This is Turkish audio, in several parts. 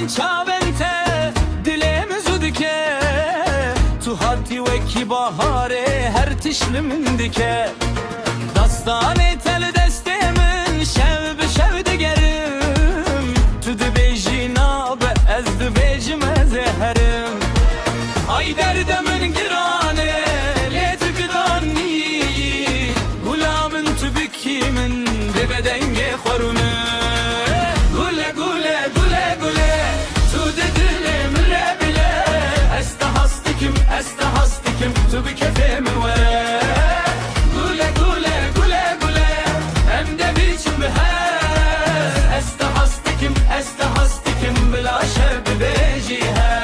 من چاونته دلم زودکه تو حتی وکی بهاره هر تشل من دکه داستان تل دستمن شب به شب دگرم تو دبیجی ناب از دبیجی مزهرم ay derdemin girane let gidani gulamın tübükimin bebedenge xorune gule gule gule gule tu dedilim rebile esta hastikim tübükefem ve gule gule gule gule hem de biçim behez esta hastikim bila şeb bejihe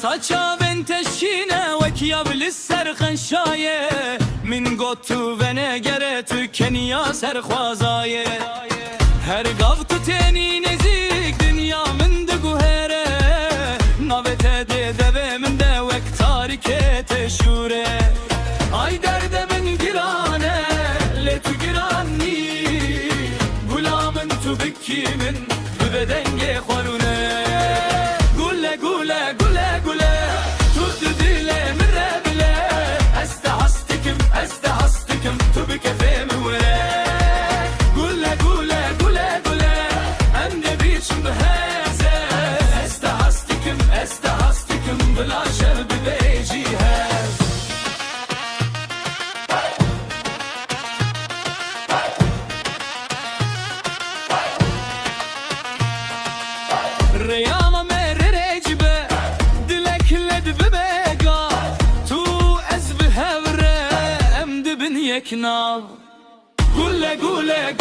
Saça venteşine vekya bilis serxen şaye min gotu ve ne gere tu kenya serxwazaye her gavtu teni nezik dünya min de guhere navete de deve min de vek tarike teşure ay derdemin girane letu girani gulamın tu bikimin bedenge xorune gule gule gule gule tut dilem rebile esta hastikim tu bikefem ve gule gule gule gule hem de biçim beheze esta hastikim bila şerb becihe Reyama mere recibe dilekled bebega tu ez bihevre em dibin yeknav gule gule